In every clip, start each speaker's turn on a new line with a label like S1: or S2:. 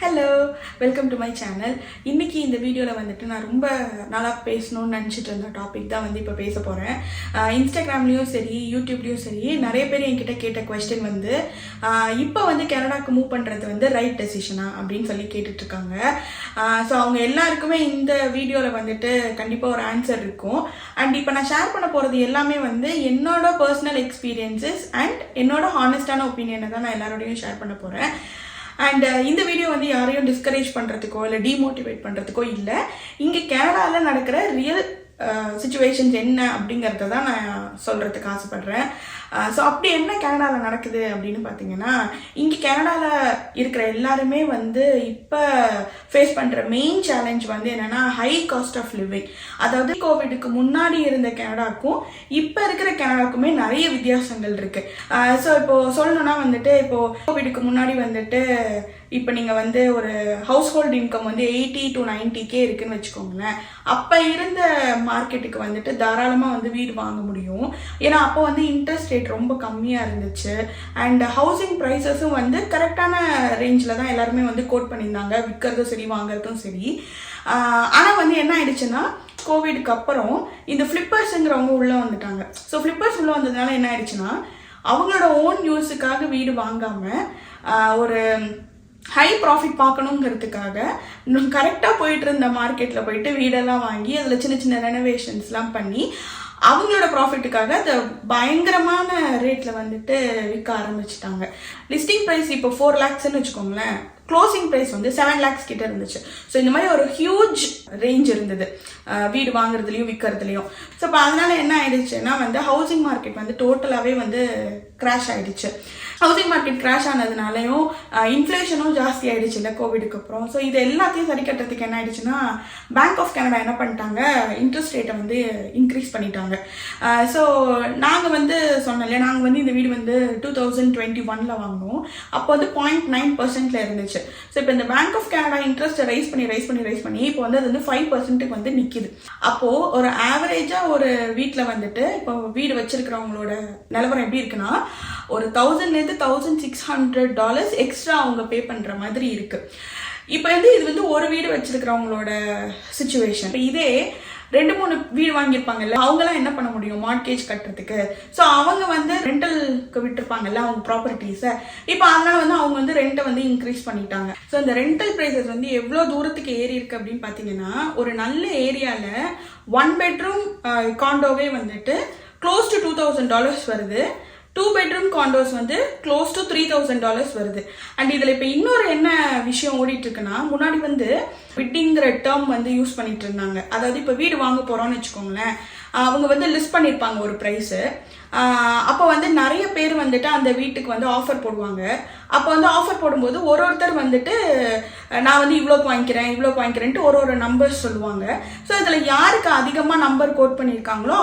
S1: Hello, welcome to my channel. இன்றைக்கி இந்த வீடியோவில் வந்துட்டு நான் ரொம்ப நல்லா பேசணும்னு நினச்சிட்டு இருந்த டாபிக் தான் வந்து இப்போ பேச போகிறேன். இன்ஸ்டாகிராம்லேயும் சரி, யூடியூப்லேயும் சரி, நிறைய பேர் என்கிட்ட கேட்ட கொஸ்டின் வந்து இப்போ வந்து கனடாவுக்கு மூவ் பண்ணுறது வந்து ரைட் டெசிஷனா அப்படின்னு சொல்லி கேட்டுட்ருக்காங்க. ஸோ அவங்க எல்லாருக்குமே இந்த வீடியோவில் வந்துட்டு கண்டிப்பாக ஒரு ஆன்சர் இருக்கும். அண்ட் இப்போ நான் ஷேர் பண்ண போகிறது எல்லாமே வந்து என்னோட பர்சனல் எக்ஸ்பீரியன்ஸஸ் அண்ட் என்னோட ஹானஸ்டான ஒப்பீனியனை தான் நான் எல்லாரோடையும் ஷேர் பண்ண போகிறேன். அண்ட் இந்த வீடியோ வந்து யாரையும் டிஸ்கரேஜ் பண்ணுறதுக்கோ இல்லை டிமோட்டிவேட் பண்ணுறதுக்கோ இல்லை. இங்கே கனடாவில் நடக்கிற ரியல் சுச்சுவேஷன்ஸ் என்ன அப்படிங்கிறத தான் நான் சொல்கிறதுக்கு ஆசைப்பட்றேன். ஸோ அப்படி என்ன கனடாவில் நடக்குது அப்படின்னு பார்த்தீங்கன்னா, இங்கே கனடாவில் இருக்கிற எல்லாருமே வந்து இப்போ ஃபேஸ் பண்ணுற மெயின் சேலஞ்ச் வந்து என்னென்னா ஹை காஸ்ட் ஆஃப் லிவிங். அதாவது கோவிடுக்கு முன்னாடி இருந்த கனடாவுக்கும் இப்போ இருக்கிற கனடாவுக்குமே நிறைய வித்தியாசங்கள் இருக்குது. ஸோ இப்போது சொல்லணுன்னா வந்துட்டு இப்போது கோவிடுக்கு முன்னாடி வந்துட்டு இப்போ நீங்கள் வந்து ஒரு ஹவுஸ் ஹோல்டு இன்கம் வந்து 80 to 90K இருக்குன்னு வச்சுக்கோங்களேன். அப்போ இருந்த மார்க்கெட்டுக்கு வந்துட்டு தாராளமாக வந்து வீடு வாங்க முடியும். ஏன்னா அப்போ வந்து இன்ட்ரெஸ்ட் ரேட் ரொம்ப கம்மியாக இருந்துச்சு. அண்ட் ஹவுசிங் ப்ரைஸஸும் வந்து கரெக்டான ரேஞ்சில் தான் எல்லாருமே வந்து கோட் பண்ணியிருந்தாங்க, விற்கிறதும் சரி வாங்குறதும் சரி. ஆனால் வந்து என்ன ஆயிடுச்சுன்னா, கோவிடுக்கு அப்புறம் இந்த ஃப்ளிப்பர்ஸுங்கிறவங்க உள்ளே வந்துட்டாங்க. ஸோ ஃப்ளிப்பர்ஸ் உள்ளே வந்ததுனால என்ன ஆயிடுச்சுன்னா, அவங்களோட ஓன் யூஸுக்காக வீடு வாங்காமல் ஒரு ஹை ப்ராஃபிட் பார்க்கணுங்கிறதுக்காக கரெக்டாக போயிட்டு இருந்த மார்க்கெட்டில் போயிட்டு வீடெல்லாம் வாங்கி அதில் சின்ன சின்ன ரெனோவேஷன்ஸ்லாம் பண்ணி அவங்களோட ப்ராஃபிட்டுக்காக அதை பயங்கரமான ரேட்டில் வந்துட்டு விற்க ஆரம்பிச்சிட்டாங்க. லிஸ்டிங் ப்ரைஸ் இப்போ 4 lakhsன்னு வச்சுக்கோங்களேன், க்ளோசிங் ப்ரைஸ் வந்து 7 lakhs கிட்ட இருந்துச்சு. ஸோ இந்த மாதிரி ஒரு ஹியூஜ் ரேஞ்ச் இருந்தது வீடு வாங்குறதுலையும் விற்கிறதுலையும். ஸோ இப்போ அதனால என்ன ஆயிடுச்சுன்னா வந்து ஹவுசிங் மார்க்கெட் வந்து டோட்டலாகவே வந்து கிராஷ் ஆகிடுச்சு. ஹவுசிங் மார்க்கெட் கிராஷ் ஆனதுனாலையும் இன்ஃப்ளேஷனும் ஜாஸ்தி ஆகிடுச்சு இல்லை கோவிடுக்கு அப்புறம். ஸோ இது எல்லாத்தையும் சரி கட்டுறதுக்கு என்ன ஆயிடுச்சுன்னா, பேங்க் ஆஃப் கனடா என்ன பண்ணிட்டாங்க, இன்ட்ரெஸ்ட் ரேட்டை வந்து இன்க்ரீஸ் பண்ணிட்டாங்க. ஸோ நாங்கள் வந்து சொன்னோம் இல்லையா, நாங்கள் வந்து இந்த வீடு வந்து 2021 வாங்கினோம். அப்போ வந்து 0.9% இருந்துச்சு. ஸோ இப்போ இந்த பேங்க் ஆஃப் கனடா இன்ட்ரெஸ்ட்டை ரைஸ் பண்ணி இப்போ வந்து அது வந்து 5% வந்து நிற்கிது. அப்போது ஒரு ஆவரேஜாக ஒரு வீட்டில் வந்துட்டு இப்போ வீடு வச்சிருக்கிறவங்களோட நிலவரம் எப்படி இருக்குன்னா, ஒரு $1,000-$1,600 எக்ஸ்ட்ரா அவங்க பே பண்ணுற மாதிரி இருக்குது. இப்போ வந்து இது வந்து ஒரு வீடு வச்சிருக்கிறவங்களோட சுச்சுவேஷன். இப்போ இதே 2-3 வீடு வாங்கியிருப்பாங்கல்ல, அவங்களாம் என்ன பண்ண முடியும் மார்ட்கேஜ் கட்டுறதுக்கு? ஸோ அவங்க வந்து ரெண்டலுக்கு விட்டுருப்பாங்கல்ல அவங்க ப்ராப்பர்ட்டிஸை. இப்போ அதனால வந்து அவங்க வந்து ரெண்ட்டை வந்து இன்க்ரீஸ் பண்ணிட்டாங்க. ஸோ இந்த ரெண்டல் ப்ரைஸஸ் வந்து எவ்வளோ தூரத்துக்கு ஏறி இருக்கு அப்படின்னு பார்த்தீங்கன்னா, ஒரு நல்ல ஏரியாவில் 1 bedroom காண்டோவே வந்துட்டு க்ளோஸ் டு $2,000 வருது. 2 bedroom காண்டோஸ் வந்து க்ளோஸ் டு $3,000 வருது. அண்ட் இதில் இப்போ இன்னொரு என்ன விஷயம் ஓடிட்டு இருக்குன்னா, முன்னாடி வந்து பிட்டிங்கிற டேர்ம் வந்து யூஸ் பண்ணிட்டு இருந்தாங்க. அதாவது இப்போ வீடு வாங்க போகிறோம்னு வச்சுக்கோங்களேன், அவங்க வந்து லிஸ்ட் பண்ணியிருப்பாங்க ஒரு ப்ரைஸு. அப்போ வந்து நிறைய பேர் வந்துட்டு அந்த வீட்டுக்கு வந்து ஆஃபர் போடுவாங்க. அப்போ வந்து ஆஃபர் போடும்போது ஒருத்தர் வந்துட்டு நான் வந்து இவ்வளோக்கு வாங்கிக்கிறேன்ட்டு ஒரு நம்பர்ஸ் சொல்லுவாங்க. ஸோ இதில் யாருக்கு அதிகமாக நம்பர் கோட் பண்ணியிருக்காங்களோ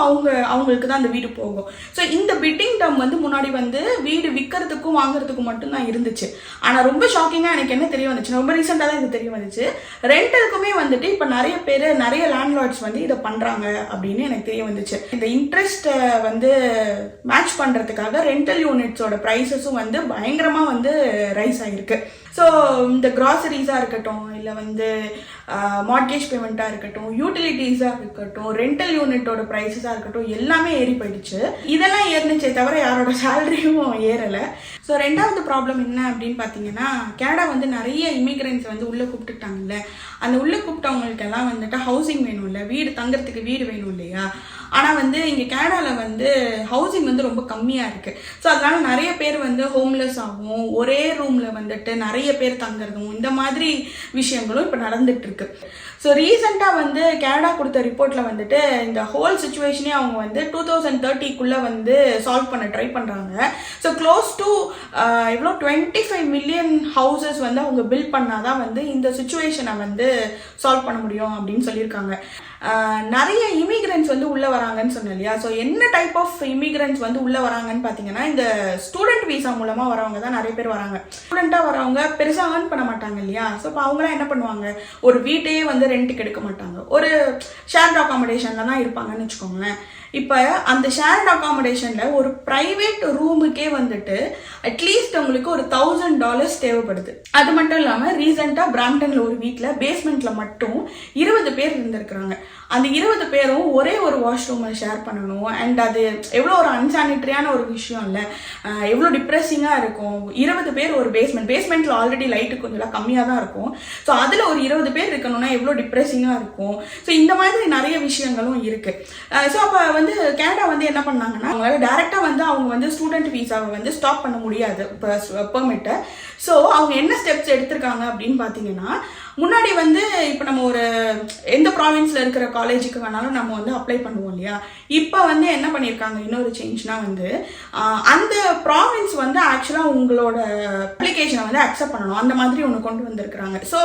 S1: அவங்களுக்கு தான் அந்த வீடு போகும். ஸோ இந்த பிட்டிங் டேர்ம் வந்து முன்னாடி வந்து வீடு விற்கிறதுக்கும் வாங்குறதுக்கும் மட்டும்தான் இருந்துச்சு. ஆனால் ரொம்ப ஷாக்கிங்காக எனக்கு என்ன தெரிய வந்துச்சு, ரொம்ப ரீசெண்டாக தான் எனக்கு தெரிய வந்துச்சு, ரெண்டலுக்குமே வந்துட்டு இப்போ நிறைய லேண்ட்லார்ட்ஸ் வந்து இதை பண்ணுறாங்க அப்படின்னு எனக்கு தெரிய வந்துச்சு. இந்த இன்ட்ரெஸ்ட்டை வந்து மேட்ச் பண்ணுறதுக்காக ரெண்டல் யூனிட்ஸோட ப்ரைஸஸும் வந்து பயங்கரமாக வந்து ரைஸ் ஆகிருக்கு. ஸோ இந்த கிராசரிஸாக இருக்கட்டும், இல்லை வந்து மார்ட்கேஜ் பேமெண்ட்டாக இருக்கட்டும், யூட்டிலிட்டிஸாக இருக்கட்டும், ரெண்டல் யூனிட்டோட ப்ரைஸஸாக இருக்கட்டும், எல்லாமே ஏறி போயிடுச்சு. இதெல்லாம் ஏறினுச்சே தவிர யாரோட சேலரியும் ஏறலை. ஸோ ரெண்டாவது ப்ராப்ளம் என்ன அப்படின்னு பார்த்தீங்கன்னா, கனடா வந்து நிறைய இமிக்ரெண்ட்ஸ் வந்து உள்ளே கூப்பிட்டுட்டாங்கல்ல, அந்த உள்ளே கூப்பிட்டவங்களுக்கெல்லாம் வந்துட்டு ஹவுசிங் வேணும் இல்லை, வீடு தங்குறதுக்கு வீடு வேணும் இல்லையா. ஆனால் வந்து இங்கே கனடாவில் வந்து ஹவுசிங் வந்து ரொம்ப கம்மியாக இருக்குது. ஸோ அதனால நிறைய பேர் வந்து ஹோம்லெஸ் ஆகும், ஒரே ரூமில் வந்துட்டு நிறைய பேர் தங்குறதும், இந்த மாதிரி விஷயங்களும் இப்போ நடந்துட்டு இருக்கு. ஸோ ரீசெண்டாக வந்து கனடா கொடுத்த ரிப்போர்ட்டில் வந்துட்டு இந்த ஹோல் சுச்சுவேஷனே அவங்க வந்து 2030 வந்து சால்வ் பண்ண ட்ரை பண்ணுறாங்க. So close to 25 million houses வந்து அவங்க பில்ட் பண்ணாதான் வந்து இந்த சுச்சுவேஷனை வந்து சால்வ் பண்ண முடியும் அப்படின்னு சொல்லியிருக்காங்க. நிறைய இமிகிரண்ட்ஸ் வந்து உள்ளே வராங்கன்னு சொன்னேன் இல்லையா. ஸோ என்ன டைப் ஆஃப் இமிகிரண்ட்ஸ் வந்து உள்ளே வராங்கன்னு பார்த்தீங்கன்னா, இந்த ஸ்டூடெண்ட் வீசா மூலமாக வரவங்க தான் நிறைய பேர் வராங்க. ஸ்டூடெண்ட்டாக வரவங்க பெருசாக ஏர்ன் பண்ண மாட்டாங்க இல்லையா. ஸோ இப்போ அவங்களாம் என்ன பண்ணுவாங்க, ஒரு வீட்டையே வந்து ரெண்ட்டுக்கு எடுக்க மாட்டாங்க, ஒரு ஷேர்ட் அகாமடேஷனில் தான் இருப்பாங்கன்னு வச்சுக்கோங்களேன். இப்போ அந்த ஷேர்ட் அகாமடேஷனில் ஒரு ப்ரைவேட் ரூமுக்கே வந்துட்டு அட்லீஸ்ட் உங்களுக்கு ஒரு $1000 தேவைப்படுது. அது மட்டும் இல்லாமல் ரீசெண்டாக பிராம்டனில் ஒரு வீட்டில் பேஸ்மெண்ட்டில் மட்டும் 20 பேர் இருந்திருக்கிறாங்க. அந்த 20 பேரும் ஒரே ஒரு வாஷ்ரூமை ஷேர் பண்ணணும். அண்ட் அது எவ்வளோ ஒரு அன்சானிட்டரியான ஒரு விஷயம் இல்லை, எவ்வளோ டிப்ரெஸிங்காக இருக்கும். 20 பேர் ஒரு பேஸ்மெண்ட்டில் ஆல்ரெடி லைட்டு கொஞ்சம் கம்மியாக தான் இருக்கும். ஸோ அதில் ஒரு 20 பேர் இருக்கணும்னா எவ்வளோ டிப்ரெஸிங்காக இருக்கும். ஸோ இந்த மாதிரி நிறைய விஷயங்களும் இருக்குது. ஸோ அப்போ வந்து கனடா வந்து என்ன பண்ணாங்கன்னா, அவங்களால டேரெக்டாக வந்து அவங்க வந்து ஸ்டூடெண்ட் வீசாவை வந்து ஸ்டாப் பண்ண முடியாது பெர்மிட்டை. ஸோ அவங்க என்ன ஸ்டெப்ஸ் எடுத்திருக்காங்க அப்படின்னு பார்த்தீங்கன்னா, முன்னாடி வந்து இப்போ நம்ம ஒரு எந்த ப்ராவின்ஸில் இருக்கிற காலேஜுக்கு வேணாலும் நம்ம வந்து அப்ளை பண்ணுவோம் இல்லையா. இப்போ வந்து என்ன பண்ணியிருக்காங்க, இன்னொரு சேஞ்ச்னா வந்து அந்த ப்ராவின்ஸ் வந்து ஆக்சுவலாக உங்களோட அப்ளிகேஷனை வந்து அக்செப்ட் பண்ணணும், அந்த மாதிரி ஒன்று கொண்டு வந்திருக்கிறாங்க. ஸோ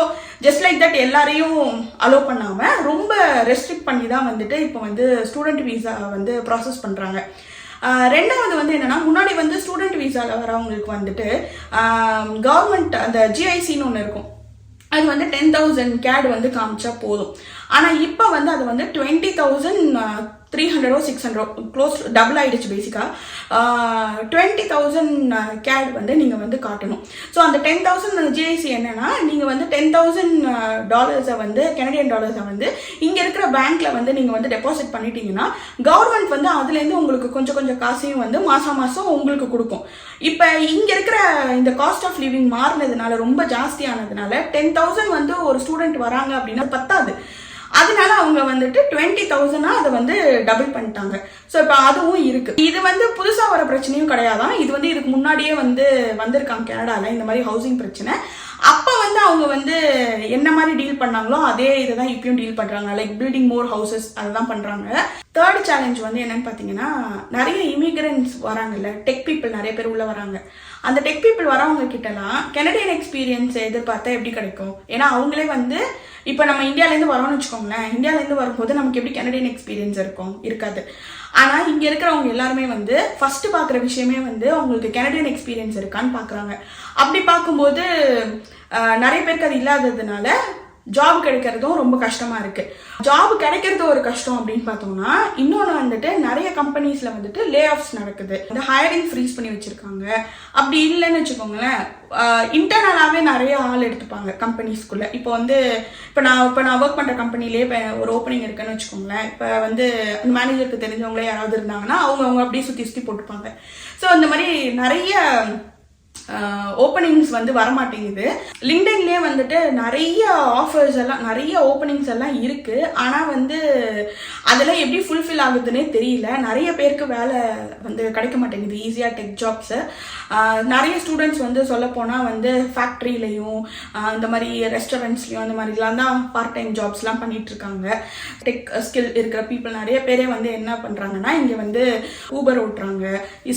S1: ஜஸ்ட் லைக் தட் எல்லாரையும் அலோவ் பண்ணாமல் ரொம்ப ரெஸ்ட்ரிக்ட் பண்ணி தான் வந்துட்டு இப்போ வந்து ஸ்டூடெண்ட் வீசா வந்து ப்ராசஸ் பண்ணுறாங்க. ரெண்டாவது வந்து என்னன்னா, முன்னாடி வந்து ஸ்டூடெண்ட் வீசாவில் வரவங்களுக்கு வந்துட்டு கவர்மெண்ட் அந்த ஜிஐசின்னு ஒன்று இருக்கும், அது வந்து 10,000 CAD வந்து காமிச்சா போதும். ஆனால் இப்போ வந்து அது வந்து 20,300 or 600 க்ளோஸ் டபுள் ஆகிடுச்சு. பேசிக்காக 20,000 CAD வந்து நீங்கள் வந்து காட்டணும். ஸோ அந்த 10,000 ஜிஐசி என்னன்னா, நீங்கள் வந்து $10,000 வந்து கனடியன் டாலர்ஸை வந்து இங்கே இருக்கிற பேங்க்கில் வந்து நீங்கள் வந்து டெபாசிட் பண்ணிட்டீங்கன்னா கவர்மெண்ட் வந்து அதுலேருந்து உங்களுக்கு கொஞ்சம் கொஞ்சம் காசையும் வந்து மாதம் மாதம் உங்களுக்கு கொடுக்கும். இப்போ இங்கே இருக்கிற இந்த காஸ்ட் ஆஃப் லிவிங் மாறினதுனால, ரொம்ப ஜாஸ்தியானதுனால 10,000 வந்து ஒரு ஸ்டூடெண்ட் வராங்க அப்படின்னா பத்தாது. அதனால அவங்க வந்துட்டு 20,000 அதை வந்து டபுள் பண்ணிட்டாங்க. ஸோ இப்போ அதுவும் இருக்கு. இது வந்து புதுசாக வர பிரச்சனையும் கிடையாதான். இது வந்து இதுக்கு முன்னாடியே வந்து வந்திருக்காங்க கனடாவில் இந்த மாதிரி ஹவுசிங் பிரச்சனை. அப்போ வந்து அவங்க வந்து என்ன மாதிரி டீல் பண்ணாங்களோ அதே இதை தான் இப்பயும் டீல் பண்ணுறாங்க. லைக் பில்டிங் மோர் ஹவுசஸ் அதை தான் பண்ணுறாங்க. தேர்ட் சேலஞ்ச் வந்து என்னன்னு பார்த்தீங்கன்னா, நிறைய இமிகிரண்ட்ஸ் வராங்கல்ல, டெக் பீப்புள் நிறைய பேர் உள்ள வராங்க. அந்த டெக் பீப்புள் வரவங்க கிட்டலாம் கனடியன் எக்ஸ்பீரியன்ஸ் எதிர்பார்த்தா எப்படி கிடைக்கும்? ஏன்னா அவங்களே வந்து இப்போ நம்ம இந்தியாவிலேருந்து வரோம்னு வச்சுக்கோங்களேன், இந்தியாவிலேருந்து வரும்போது நமக்கு எப்படி கனடியன் எக்ஸ்பீரியன்ஸ் இருக்கும்? இருக்காது. ஆனால் இங்கே இருக்கிறவங்க எல்லாருமே வந்து ஃபர்ஸ்ட் பார்க்குற விஷயமே வந்து அவங்களுக்கு கனடியன் எக்ஸ்பீரியன்ஸ் இருக்கான்னு பார்க்குறாங்க. அப்படி பார்க்கும்போது நிறைய பேருக்கு அது இல்லாததுனால ஜாப் கிடைக்கிறதும் ரொம்ப கஷ்டமா இருக்கு. ஜாப் கிடைக்கிறது ஒரு கஷ்டம் அப்படின்னு பார்த்தோம்னா, இன்னொன்று வந்துட்டு நிறைய கம்பெனிஸ்ல வந்துட்டு லே ஆஃப்ஸ் நடக்குது. இந்த ஹையரிங் ஃப்ரீஸ் பண்ணி வச்சிருக்காங்க. அப்படி இல்லைன்னு வச்சுக்கோங்களேன், இன்டர்னலாகவே நிறைய ஆள் எடுத்துப்பாங்க கம்பெனிஸ்குள்ள. இப்போ நான் ஒர்க் பண்ணுற கம்பெனிலே இப்போ ஒரு ஓப்பனிங் இருக்குன்னு வச்சுக்கோங்களேன். இப்போ வந்து அந்த மேனேஜருக்கு தெரிஞ்சவங்களே யாராவது இருந்தாங்கன்னா அவங்க அப்படியே சுற்றி சுற்றி போட்டுப்பாங்க. ஸோ இந்த மாதிரி நிறைய ஓப்பனிங்ஸ் வந்து வரமாட்டேங்குது. லிங்க்டின்லேயே வந்துட்டு நிறைய ஆஃபர்ஸ் எல்லாம், நிறைய ஓப்பனிங்ஸ் எல்லாம் இருக்கு. ஆனால் வந்து அதெல்லாம் எப்படி ஃபுல்ஃபில் ஆகுதுன்னே தெரியல. நிறைய பேருக்கு வேலை வந்து கிடைக்க மாட்டேங்குது ஈஸியாக டெக் ஜாப்ஸு. நிறைய ஸ்டூடெண்ட்ஸ் வந்து சொல்லப்போனால் வந்து ஃபேக்ட்ரியிலையும் இந்த மாதிரி ரெஸ்டாரண்ட்ஸ்லையும் அந்த மாதிரிலாம் தான் பார்ட் டைம் ஜாப்ஸ்லாம் பண்ணிட்டு இருக்காங்க. டெக் ஸ்கில் இருக்கிற பீப்புள் நிறைய பேரே வந்து என்ன பண்ணுறாங்கன்னா, இங்கே வந்து ஊபர் ஓட்டுறாங்க.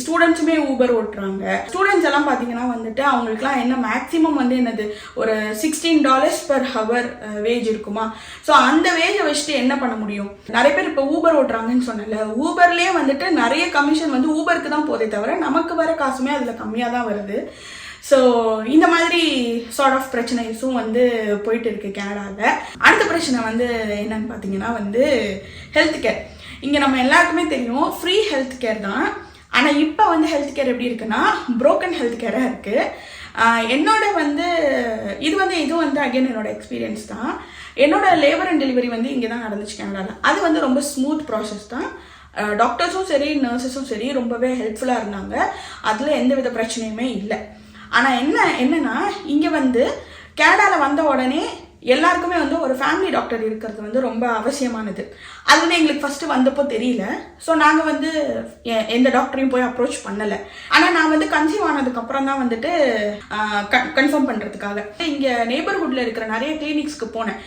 S1: ஸ்டூடெண்ட்ஸுமே ஊபர் ஓட்டுறாங்க. ஸ்டூடெண்ட்ஸ் எல்லாம் பார்த்தீங்கன்னா வந்துட்டு அவங்களுக்குலாம் என்ன மேக்ஸிமம் வந்து என்னது ஒரு $16 per hour வேஜ் இருக்குமா. ஸோ அந்த வேஜை வச்சுட்டு என்ன பண்ண முடியும்? நிறைய பேர் இப்போ ஊபர் ஓட்டுறாங்கன்னு சொன்னல, ஊபர்லேயே வந்துட்டு நிறைய கமிஷன் வந்து ஊபருக்கு தான் போதே தவிர நமக்கு வர காசுமே அதில் கம்மியாக தான் வருது. ஸோ இந்த மாதிரி சார்ட் ஆஃப் பிரச்சனைஸும் வந்து போயிட்டு இருக்கு கனடாவில். அடுத்த பிரச்சனை வந்து என்னன்னு பார்த்தீங்கன்னா வந்து ஹெல்த் கேர். இங்கே நம்ம எல்லாருக்குமே தெரியும் ஃப்ரீ ஹெல்த் கேர் தான். ஆனால் இப்போ வந்து ஹெல்த் கேர் எப்படி இருக்குன்னா, புரோக்கன் ஹெல்த் கேராக இருக்குது. என்னோட வந்து இது வந்து அகைன் என்னோட எக்ஸ்பீரியன்ஸ் தான். என்னோட லேபர் அண்ட் டெலிவரி வந்து இங்கே தான் நடந்துச்சு கனடாவில். அது வந்து ரொம்ப ஸ்மூத் ப்ராசஸ் தான். டாக்டர்ஸும் சரி நர்சஸும் சரி ரொம்பவே ஹெல்ப்ஃபுல்லாக இருந்தாங்க. அதில் எந்த வித பிரச்சனையுமே இல்லை. ஆனால் என்னன்னா இங்கே வந்து கனடாவில் வந்த உடனே எல்லாருக்குமே வந்து ஒரு ஃபேமிலி டாக்டர் இருக்கிறது வந்து ரொம்ப அவசியமானது. அது வந்து எங்களுக்கு ஃபர்ஸ்ட் வந்தப்போ தெரியல. ஸோ நாங்கள் வந்து எந்த டாக்டரையும் போய் அப்ரோச் பண்ணலை. ஆனால் நான் வந்து கன்சீவ் ஆனதுக்கப்புறம் தான் வந்துட்டு கன்ஃபார்ம் பண்ணுறதுக்காக இங்கே நெய்பர்ஹுட்டில் இருக்கிற நிறைய கிளினிக்ஸ்க்கு போனேன்.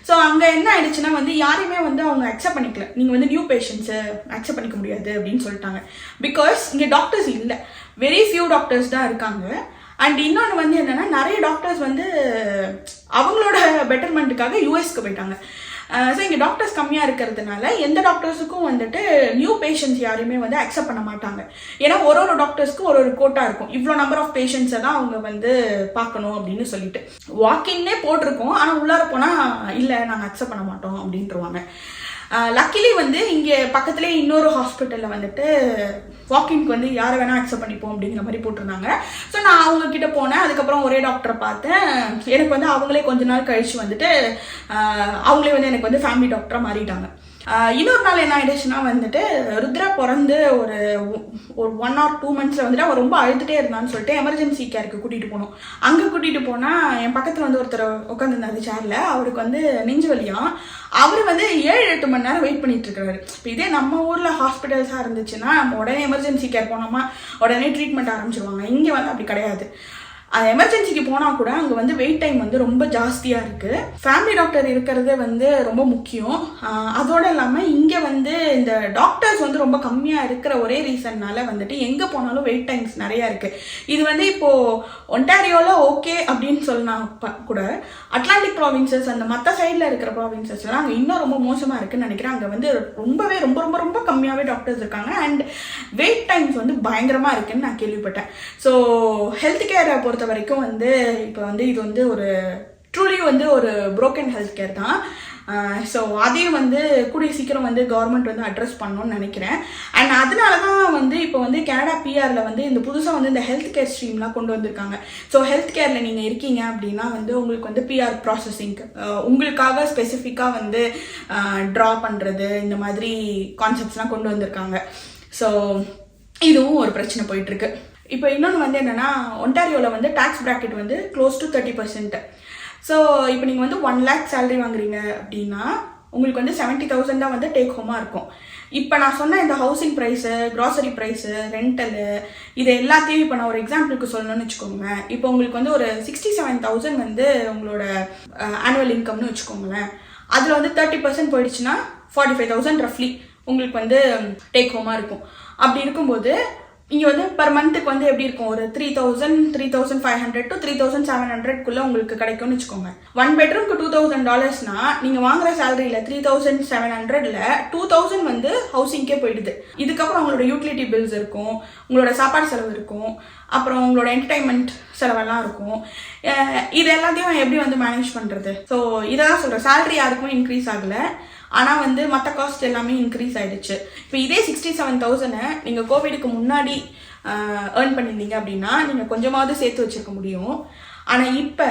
S1: ஸோ அங்கே என்ன ஆயிடுச்சுன்னா வந்து யாரையுமே வந்து அவங்க அக்செப்ட் பண்ணிக்கல. நீங்கள் வந்து நியூ பேஷண்ட்ஸை அக்செப்ட் பண்ணிக்க முடியாது அப்படின்னு சொல்லிட்டாங்க. பிகாஸ் இங்கே டாக்டர்ஸ் இல்லை, வெரி ஃபியூ டாக்டர்ஸ் தான் இருக்காங்க. அண்ட் இன்னொன்று வந்து என்னென்னா, நிறைய டாக்டர்ஸ் வந்து அவங்களோட பெட்டர்மெண்ட்டுக்காக யூஎஸ்க்கு போயிட்டாங்க. ஸோ இங்கே டாக்டர்ஸ் கம்மியாக இருக்கிறதுனால எந்த டாக்டர்ஸுக்கும் வந்துட்டு நியூ பேஷண்ட்ஸ் யாரையுமே வந்து அக்செப்ட் பண்ண மாட்டாங்க. ஏன்னா ஒரு டாக்டர்ஸ்க்கும் ஒரு கோட்டா இருக்கும், இவ்வளோ நம்பர் ஆஃப் பேஷண்ட்ஸை தான் அவங்க வந்து பார்க்கணும் அப்படின்னு சொல்லிட்டு. வாக்கின்னே போட்டிருக்கோம், ஆனால் உள்ளார போனால் இல்லை நாங்கள் அக்செப்ட் பண்ண மாட்டோம் அப்படின்ட்டுருவாங்க. லக்கிலி வந்து இங்கே பக்கத்துலேயே இன்னொரு ஹாஸ்பிட்டலில் வந்துட்டு வாக்கிங்க்கு வந்து யாரை வேணால் அக்செப்ட் பண்ணிப்போம் அப்படிங்கிற மாதிரி போட்டிருந்தாங்க. ஸோ நான் அவங்கக்கிட்ட போனேன். அதுக்கப்புறம் ஒரே டாக்டரை பார்த்தேன். எனக்கு வந்து அவங்களே கொஞ்ச நாள் கழிச்சு வந்துட்டு அவங்களே வந்து எனக்கு வந்து ஃபேமிலி டாக்டராக மாறிட்டாங்க. இன்னொரு நாள் என்ன ஆயிடுச்சுன்னா வந்துட்டு ருத்ரா பிறந்து ஒரு 1 or 2 months வந்துட்டு அவன் ரொம்ப அழுதுகிட்டே இருந்தான்னு சொல்லிட்டு எமர்ஜென்சி கேருக்கு கூட்டிகிட்டு போனோம். அங்கே கூட்டிகிட்டு போனால் என் பக்கத்தில் வந்து ஒருத்தர் உட்காந்துருந்தாரு சேரில். அவருக்கு வந்து நெஞ்சு வலியாம். அவர் வந்து 7-8 மணி நேரம் வெயிட் பண்ணிட்டு இருக்காரு. இப்போ இதே நம்ம ஊரில் ஹாஸ்பிட்டல்ஸாக இருந்துச்சுன்னா நம்ம உடனே எமர்ஜென்சி கேர் போனோமா உடனே ட்ரீட்மெண்ட் ஆரம்பிச்சிருவாங்க. இங்கே வந்து அப்படி கிடையாது. அந்த எமர்ஜென்சிக்கு போனால் கூட அங்கே வந்து வெயிட் டைம் வந்து ரொம்ப ஜாஸ்தியாக இருக்குது. ஃபேமிலி டாக்டர் இருக்கிறது வந்து ரொம்ப முக்கியம். அதோடு இல்லாமல் இங்கே வந்து இந்த டாக்டர்ஸ் வந்து ரொம்ப கம்மியாக இருக்கிற ஒரே ரீசன்னால வந்துட்டு எங்கே போனாலும் வெயிட் டைம்ஸ் நிறையா இருக்குது. இது வந்து இப்போது ஒன்டாரியோவில் ஓகே அப்படின்னு சொன்னா கூட அட்லாண்டிக் ப்ராவின்சஸ் அந்த மற்ற சைடில் இருக்கிற ப்ராவின்சஸ்லாம் அங்கே இன்னும் ரொம்ப மோசமாக இருக்குன்னு நினைக்கிறேன். அங்கே வந்து ரொம்பவே ரொம்ப ரொம்ப ரொம்ப கம்மியாகவே டாக்டர்ஸ் இருக்காங்க. அண்ட் வெயிட் டைம்ஸ் வந்து பயங்கரமாக இருக்குன்னு நான் கேள்விப்பட்டேன். ஸோ ஹெல்த் கேரை பொறுத்த வரைக்கும் வந்து இப்போ வந்து இது வந்து ஒரு ட்ரூலி வந்து ஒரு புரோக்கன் ஹெல்த் கேர் தான். ஸோ அதையும் வந்து கூடிய சீக்கிரம் வந்து கவர்மெண்ட் வந்து அட்ரஸ் பண்ணணும்னு நினைக்கிறேன். அண்ட் அதனால தான் வந்து இப்போ வந்து கனடா பிஆரில் வந்து இந்த புதுசாக வந்து இந்த ஹெல்த் கேர் ஸ்ட்ரீம்லாம் கொண்டு வந்திருக்காங்க. ஸோ ஹெல்த் கேரில் நீங்கள் இருக்கீங்க அப்படின்னா வந்து உங்களுக்கு வந்து பிஆர் ப்ராசஸிங்க்கு உங்களுக்காக ஸ்பெசிஃபிக்காக வந்து ட்ரா பண்ணுறது இந்த மாதிரி கான்செப்ட்ஸ்லாம் கொண்டு வந்திருக்காங்க. ஸோ இதுவும் ஒரு பிரச்சனை போயிட்டுருக்கு. இப்போ இன்னொன்று வந்து என்னென்னா ஒன்டாரியோவில் வந்து டேக்ஸ் ப்ராக்கெட் வந்து க்ளோஸ் டு 30%. ஸோ இப்போ நீங்கள் வந்து 1 lakh சேலரி வாங்குறீங்க அப்படின்னா உங்களுக்கு வந்து 70,000 தான் வந்து டேக் ஹோமாக இருக்கும். இப்போ நான் சொன்ன இந்த housing price, grocery price, rental இது எல்லாத்தையும் இப்போ நான் ஒரு எக்ஸாம்பிளுக்கு சொல்லணும்னு வச்சுக்கோங்களேன். இப்போ உங்களுக்கு வந்து ஒரு 67,000 வந்து உங்களோட ஆனுவல் இன்கம்னு வச்சுக்கோங்களேன். அதில் வந்து 30% போயிடுச்சுன்னா 45,000 ரஃப்லி உங்களுக்கு வந்து டேக் ஹோமாக இருக்கும். அப்படி இருக்கும்போது இங்கே வந்து பர் மந்த்துக்கு வந்து எப்படி இருக்கும், ஒரு 3,000, 3,500 to 3,700 உங்களுக்கு கிடைக்கும்னு வச்சுக்கோங்க. 1 bedroomக்கு $2,000 நீங்கள் வாங்குற சேலரியில் 3,700ல் 2,000 வந்து ஹவுசிங்க்கே போயிடுது. இதுக்கப்புறம் உங்களோட யூட்டிலிட்டி பில்ஸ் இருக்கும், உங்களோட சாப்பாடு செலவு இருக்கும், அப்புறம் உங்களோட என்டர்டைன்மெண்ட் செலவெல்லாம் இருக்கும். இது எல்லாத்தையும் எப்படி வந்து மேனேஜ் பண்ணுறது? ஸோ இதை தான் சொல்கிறேன். சேலரி யாருக்கும் இன்க்ரீஸ் ஆகலை, ஆனால் வந்து மற்ற காஸ்ட் எல்லாமே இன்க்ரீஸ் ஆகிடுச்சு. இப்போ இதே 67,000 நீங்கள் கோவிடுக்கு முன்னாடி ஏர்ன் பண்ணியிருந்தீங்க அப்படின்னா நீங்கள் கொஞ்சமாவது சேர்த்து வச்சுருக்க முடியும். ஆனால் இப்போ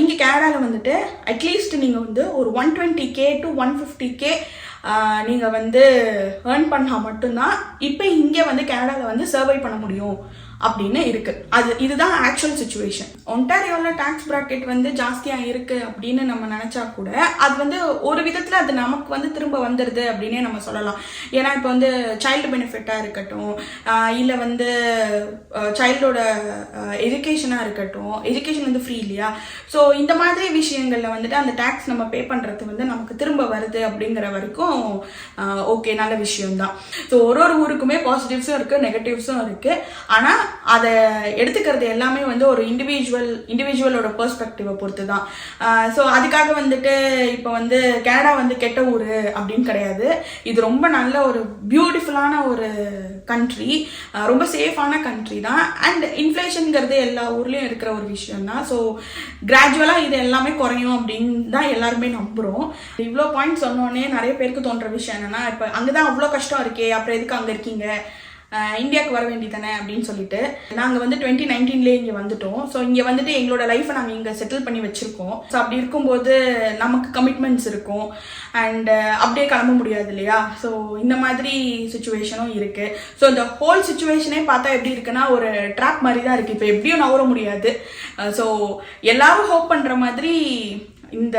S1: இங்கே கனடாவில் வந்துட்டு அட்லீஸ்ட் நீங்கள் வந்து ஒரு 120K to 150K நீங்கள் வந்து ஏர்ன் பண்ணால் மட்டும்தான் இப்போ இங்கே வந்து கனடாவில் வந்து சர்வை பண்ண முடியும் அப்படின்னு இருக்குது. இதுதான் ஆக்சுவல் சுச்சுவேஷன். ஒன்டாரியோவில் டேக்ஸ் ப்ராக்கெட் வந்து ஜாஸ்தியாக இருக்குது அப்படின்னு நம்ம நினச்சா கூட அது வந்து ஒரு விதத்தில் அது நமக்கு வந்து திரும்ப வந்துடுது அப்படின்னே நம்ம சொல்லலாம். ஏன்னா இப்போ வந்து சைல்டு பெனிஃபிட்டாக இருக்கட்டும், இல்லை வந்து சைல்டோட எஜுகேஷனாக இருக்கட்டும், எஜுகேஷன் வந்து ஃப்ரீ இல்லையா? ஸோ இந்த மாதிரி விஷயங்களில் வந்துட்டு அந்த டேக்ஸ் நம்ம பே பண்ணுறது வந்து நமக்கு திரும்ப வருது அப்படிங்கிற வரைக்கும் ஓகே, நல்ல விஷயம்தான். ஸோ ஒரு ஊருக்குமே பாசிட்டிவ்ஸும் இருக்குது, நெகட்டிவ்ஸும் இருக்குது. ஆனால் அதை எடுத்துக்கிறது எல்லாமே வந்து ஒரு இண்டிவிஜுவலோட பெர்ஸ்பெக்டிவை பொறுத்து தான். ஸோ அதுக்காக வந்துட்டு இப்போ வந்து கனடா வந்து கெட்ட ஊர் அப்படின்னு கிடையாது. இது ரொம்ப நல்ல ஒரு பியூட்டிஃபுல்லான ஒரு கண்ட்ரி, ரொம்ப சேஃபான கண்ட்ரி தான். அண்ட் இன்ஃப்ளேஷனுங்கிறது எல்லா ஊர்லேயும் இருக்கிற ஒரு விஷயம் தான். ஸோ கிராஜுவலாக இது எல்லாமே குறையும் அப்படின்னு தான் எல்லாருமே நம்புகிறோம். இவ்வளோ பாயிண்ட் சொன்னோடனே நிறைய பேருக்கு தோன்ற விஷயம் என்னென்னா, இப்போ அங்கே தான் அவ்வளோ கஷ்டம் இருக்கே, அப்புறம் எதுக்கு அங்கே இருக்கீங்க, இந்தியாவுக்கு வர வேண்டியதானே அப்படின்னு சொல்லிட்டு நாங்கள் வந்து 2019 இங்கே வந்துட்டோம். ஸோ இங்கே வந்துட்டு எங்களோட லைஃப்பை நாங்கள் இங்கே செட்டில் பண்ணி வச்சுருக்கோம். ஸோ அப்படி இருக்கும்போது நமக்கு கமிட்மெண்ட்ஸ் இருக்கும் அண்ட் அப்படியே கிளம்ப முடியாது இல்லையா? ஸோ இந்த மாதிரி சுச்சுவேஷனும் இருக்குது. ஸோ இந்த ஹோல் சுச்சுவேஷனே பார்த்தா எப்படி இருக்குன்னா ஒரு ட்ராப் மாதிரி தான் இருக்குது. இப்போ எப்படியும் நவர முடியாது. ஸோ எல்லாரும் ஹோப் பண்ணுற மாதிரி இந்த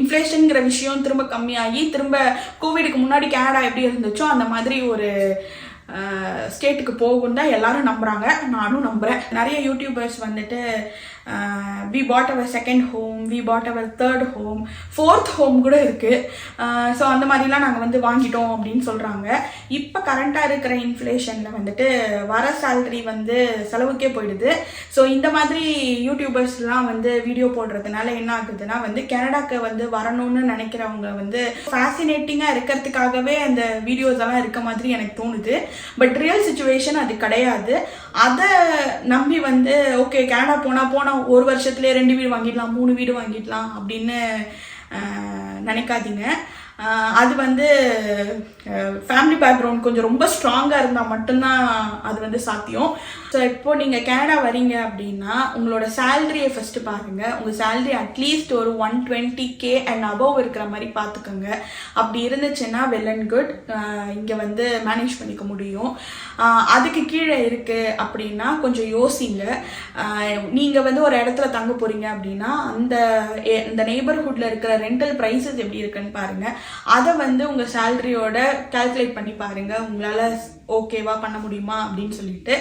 S1: இன்ஃப்ளேஷனுங்கிற விஷயம் திரும்ப கம்மியாகி திரும்ப கோவிடுக்கு முன்னாடி கனடா எப்படி இருந்துச்சோ அந்த மாதிரி ஒரு ஸ்டேட்டுக்கு போகும் தான் எல்லாரும் நம்புகிறாங்க, நானும் நம்புகிறேன். நிறைய யூடியூபர்ஸ் வந்துட்டு we bought our second home, we bought our third home, fourth home கூட இருக்குது. ஸோ அந்த மாதிரிலாம் நாங்கள் வந்து வாங்கிட்டோம் அப்படின்னு சொல்கிறாங்க. இப்போ கரண்ட்டாக இருக்கிற இன்ஃப்ளேஷனில் வந்துட்டு வர சேலரி வந்து செலவுக்கே போயிடுது. ஸோ இந்த மாதிரி யூடியூபர்ஸ்லாம் வந்து வீடியோ போடுறதுனால என்ன ஆகுதுன்னா வந்து கனடாக்கு வந்து வரணும்னு நினைக்கிறவங்க வந்து ஃபேசினேட்டிங்காக இருக்கிறதுக்காகவே அந்த வீடியோஸ் எல்லாம் இருக்க மாதிரி எனக்கு தோணுது. பட் ரியல் சுச்சுவேஷன் அது கிடையாது. அதை நம்பி வந்து ஓகே கனடா போனால் ஒரு வருஷத்துலேயே 2 வீடு வாங்கிடலாம், 3 வீடு வாங்கிடலாம் அப்படின்னு நினைக்காதீங்க. அது வந்து ஃபேமிலி பேக்ரவுண்ட் கொஞ்சம் ரொம்ப ஸ்ட்ராங்காக இருந்தால் மட்டும்தான் அது வந்து சாத்தியம். ஸோ இப்போ நீங்கள் கனடா வரீங்க அப்படின்னா உங்களோட சேலரியை ஃபஸ்ட்டு பாருங்கள். உங்கள் சேலரி அட்லீஸ்ட் ஒரு 120K அண்ட் அபவ் இருக்கிற மாதிரி பார்த்துக்கோங்க. அப்படி இருந்துச்சுன்னா வெல் அண்ட் குட், இங்கே வந்து மேனேஜ் பண்ணிக்க முடியும். அதுக்கு கீழே இருக்குது அப்படின்னா கொஞ்சம் யோசிங்க. நீங்கள் வந்து ஒரு இடத்துல தங்க போகிறீங்க அப்படின்னா அந்த நெய்பர்ஹுட்டில் இருக்கிற ரெண்டல் ப்ரைஸஸ் எப்படி இருக்குன்னு பாருங்கள். அதை வந்து உங்கள் சேலரியோட கால்குலேட் பண்ணி பாருங்கள், உங்களால் ஓகேவா பண்ண முடியுமா அப்படின்னு சொல்லிட்டு.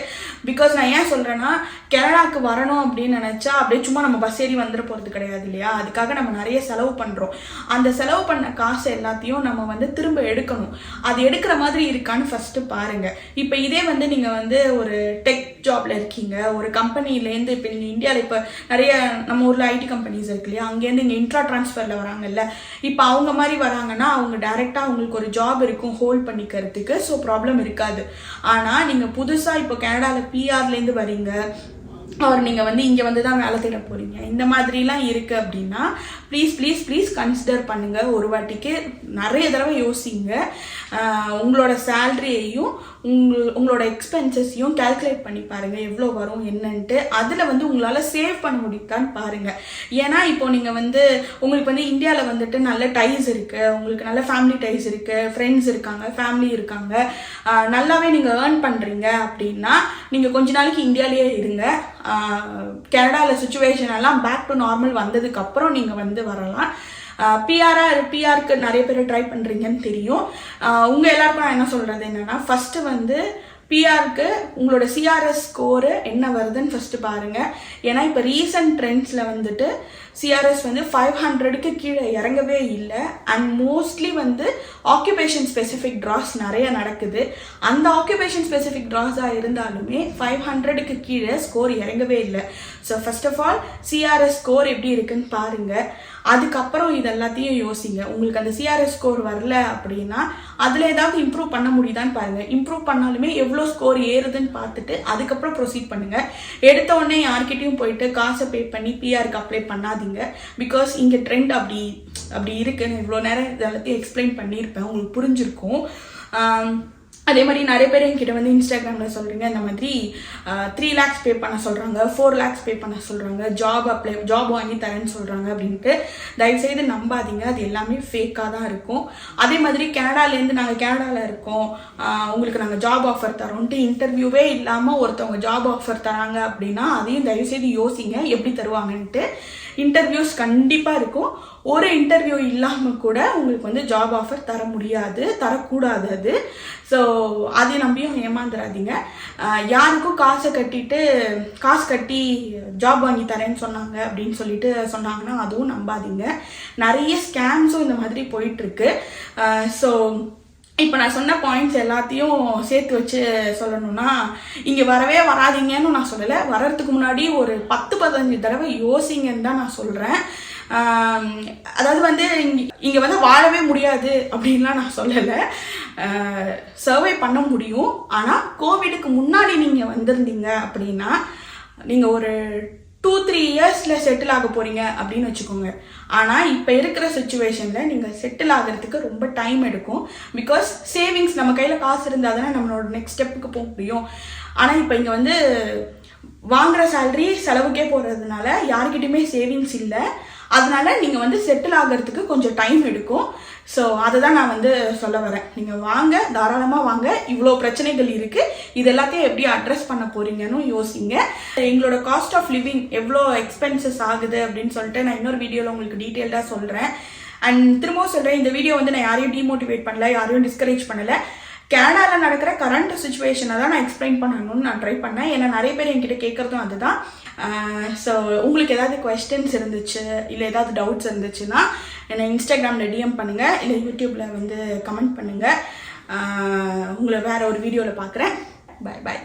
S1: பிகாஸ் நான் ஏன் சொல்கிறேன்னா, கனடாக்கு வரணும் அப்படின்னு நினச்சா அப்படியே சும்மா நம்ம பஸ் ஏறி வந்துட போகிறது கிடையாது இல்லையா. அதுக்காக நம்ம நிறைய செலவு பண்ணுறோம். அந்த செலவு பண்ண காசு எல்லாத்தையும் நம்ம வந்து திரும்ப எடுக்கணும். அது எடுக்கிற மாதிரி இருக்கான்னு ஃபஸ்ட்டு பாருங்கள். இப்போ இதே வந்து நீங்கள் வந்து ஒரு டெக் ஜாப்ல இருக்கீங்க, ஒரு கம்பெனிலேருந்து இப்போ நீங்கள் இந்தியாவில் இப்போ நிறைய நம்ம ஊரில் ஐடி கம்பெனிஸ் இருக்கு இல்லையா, அங்கேருந்து இங்கே இன்ட்ரா ட்ரான்ஸ்ஃபரில் வராங்கல்ல. இப்போ அவங்க மாதிரி வராங்கன்னா அவங்க டைரெக்டாக அவங்களுக்கு ஒரு ஜாப் இருக்கும் ஹோல்ட் பண்ணிக்கிறதுக்கு, ஸோ ப்ராப்ளம் இருக்காது. ஆனால் நீங்கள் புதுசாக இப்போ கனடாவில் பிஆர்லேருந்து வரீங்க, அவர் நீங்கள் வந்து இங்கே வந்து தான் வேலை தேட போகிறீங்க, இந்த மாதிரிலாம் இருக்குது அப்படின்னா ப்ளீஸ் ப்ளீஸ் ப்ளீஸ் கன்சிடர் பண்ணுங்கள். ஒரு வாட்டிக்கு நிறைய தடவை யோசிங்க. உங்களோட சேலரியையும் உங்களோட எக்ஸ்பென்சஸையும் கால்குலேட் பண்ணி பாருங்கள், எவ்வளோ வரும் என்னன்ட்டு. அதில் வந்து உங்களால் சேவ் பண்ண முடியுதான்னு பாருங்கள். ஏன்னா இப்போ நீங்கள் வந்து உங்களுக்கு வந்து இந்தியாவில் வந்துட்டு நல்ல டைஸ் இருக்குது, உங்களுக்கு நல்ல ஃபேமிலி டைஸ் இருக்குது, ஃப்ரெண்ட்ஸ் இருக்காங்க, ஃபேமிலி இருக்காங்க, நல்லாவே நீங்கள் ஏர்ன் பண்ணுறீங்க அப்படின்னா நீங்கள் கொஞ்ச நாளைக்கு இந்தியாவிலேயே இருங்க. கனடாவில் சுச்சுவேஷன் எல்லாம் பேக் டு நார்மல் வந்ததுக்கப்புறம் நீங்கள் வந்து வரலாம். பிஆருக்கு நிறைய பேர் ட்ரை பண்ணுறீங்கன்னு தெரியும். உங்கள் எல்லாருக்கும் நான் என்ன சொல்கிறது என்னென்னா, ஃபஸ்ட்டு வந்து பிஆருக்கு உங்களோட சிஆர்எஸ் ஸ்கோரு என்ன வருதுன்னு ஃபஸ்ட்டு பாருங்கள். ஏன்னா இப்போ ரீசன்ட் ட்ரெண்ட்ஸில் வந்துட்டு சிஆர்எஸ் வந்து 500க்கு கீழே இறங்கவே இல்லை. அண்ட் மோஸ்ட்லி வந்து ஆக்குபேஷன் ஸ்பெசிஃபிக் ட்ராஸ் நிறைய நடக்குது. அந்த ஆக்குபேஷன் ஸ்பெசிஃபிக் ட்ராஸாக இருந்தாலுமே 500க்கு கீழே ஸ்கோர் இறங்கவே இல்லை. So first of all CRS score எப்படி இருக்குன்னு பாருங்கள். அதுக்கப்புறம் இது எல்லாத்தையும் யோசிங்க. உங்களுக்கு அந்த சிஆர்எஸ் ஸ்கோர் வரல அப்படின்னா அதில் ஏதாவது இம்ப்ரூவ் பண்ண முடியுதான்னு பாருங்கள். இம்ப்ரூவ் பண்ணாலுமே எவ்வளோ ஸ்கோர் ஏறுதுன்னு பார்த்துட்டு அதுக்கப்புறம் ப்ரொசீட் பண்ணுங்கள். எடுத்த உடனே யார்கிட்டையும் போயிட்டு காசை பே பண்ணி பிஆருக்கு அப்ளை பண்ணாதீங்க. பிகாஸ் இங்கே ட்ரெண்ட் அப்படி இருக்குன்னு இவ்வளோ நேரம் இதெல்லாத்தையும் எக்ஸ்பிளைன் பண்ணியிருப்பேன், உங்களுக்கு புரிஞ்சிருக்கும். அதே மாதிரி நிறைய பேர் என்கிட்ட வந்து இன்ஸ்டாகிராமில் சொல்கிறீங்க, இந்த மாதிரி 3 lakhs பே பண்ண சொல்கிறாங்க, 4 lakhs பே பண்ண சொல்கிறாங்க, ஜாப் வாங்கி தரேன்னு சொல்கிறாங்க அப்படின்ட்டு. தயவுசெய்து நம்பாதீங்க, அது எல்லாமே ஃபேக்காக தான் இருக்கும். அதே மாதிரி கனடாலேருந்து நாங்கள் கனடாவில் இருக்கோம், உங்களுக்கு நாங்கள் ஜாப் ஆஃபர் தரோன்ட்டு இன்டர்வியூவே இல்லாமல் ஒருத்தவங்க ஜாப் ஆஃபர் தராங்க அப்படின்னா அதையும் தயவுசெய்து யோசிங்க எப்படி தருவாங்கன்ட்டு. இன்டர்வியூஸ் கண்டிப்பாக இருக்கும். ஒரு இன்டர்வியூ இல்லாமல் கூட உங்களுக்கு வந்து ஜாப் ஆஃபர் தர முடியாது, தரக்கூடாது அது. ஸோ அதை நம்பியும் ஏமாந்துடாதீங்க. யாருக்கும் காசு கட்டி ஜாப் வாங்கி தரேன்னு சொன்னாங்க அப்படின்னு சொல்லிட்டு சொன்னாங்கன்னா அதுவும் நம்பாதீங்க. நிறைய ஸ்கேம்ஸும் இந்த மாதிரி போயிட்டுருக்கு. ஸோ இப்போ நான் சொன்ன பாயிண்ட்ஸ் எல்லாத்தையும் சேர்த்து வச்சு சொல்லணும்னா, இங்கே வரவே வராதிங்கன்னு நான் சொல்லலை, வர்றதுக்கு முன்னாடி ஒரு 10-15 தடவை யோசிங்கன்னு தான் நான் சொல்கிறேன். அதாவது வந்து இங்கே வந்து வாழவே முடியாது அப்படின்லாம் நான் சொல்லலை, சர்வை பண்ண முடியும். ஆனால் கோவிடுக்கு முன்னாடி நீங்கள் வந்திருந்தீங்க அப்படின்னா நீங்கள் ஒரு 2-3 இயர்ஸில் செட்டில் ஆக போகிறீங்க அப்படின்னு வச்சுக்கோங்க. ஆனால் இப்போ இருக்கிற சுச்சுவேஷனில் நீங்கள் செட்டில் ஆகிறதுக்கு ரொம்ப டைம் எடுக்கும். பிகாஸ் சேவிங்ஸ், நம்ம கையில் காசு இருந்தால் தானே நம்மளோட நெக்ஸ்ட் ஸ்டெப்புக்கு போக முடியும். ஆனால் இப்போ இங்கே வந்து வாங்குகிற சேலரி செலவுக்கே போகிறதுனால யார்கிட்டையுமே சேவிங்ஸ் இல்லை. அதனால நீங்கள் வந்து செட்டில் ஆகிறதுக்கு கொஞ்சம் டைம் எடுக்கும். ஸோ அதை தான் நான் வந்து சொல்ல வரேன். நீங்கள் வாங்க, தாராளமாக வாங்க. இவ்வளோ பிரச்சனைகள் இருக்குது, இது எல்லாத்தையும் எப்படி அட்ரஸ் பண்ண போகிறீங்கன்னு யோசிங்க. எங்களோட காஸ்ட் ஆஃப் லிவிங் எவ்வளோ எக்ஸ்பென்சஸ் ஆகுது அப்படின்னு சொல்லிட்டு நான் இன்னொரு வீடியோவில் உங்களுக்கு டீட்டெயில்டாக சொல்கிறேன். அண்ட் திரும்பவும் சொல்கிறேன், இந்த வீடியோ வந்து நான் யாரையும் டிமோட்டிவேட் பண்ணல, யாரையும் டிஸ்கரேஜ் பண்ணலை. கனடாவில் நடக்கிற கரண்ட் சுச்சுவேஷனை தான் நான் எக்ஸ்பிளைன் பண்ணணும்னு நான் ட்ரை பண்ணேன். ஏன்னா நிறைய பேர் என்கிட்ட கேட்குறதும் அதுதான். ஸோ உங்களுக்கு ஏதாவது கொஸ்டின்ஸ் இருந்துச்சு, இல்லை ஏதாவது டவுட்ஸ் இருந்துச்சுன்னா என்னை இன்ஸ்டாகிராமில் டிஎம் பண்ணுங்கள், இல்லை யூடியூப்பில் வந்து கமெண்ட் பண்ணுங்கள். உங்களை வேறு ஒரு வீடியோவில் பார்க்குறேன். பாய் பாய்.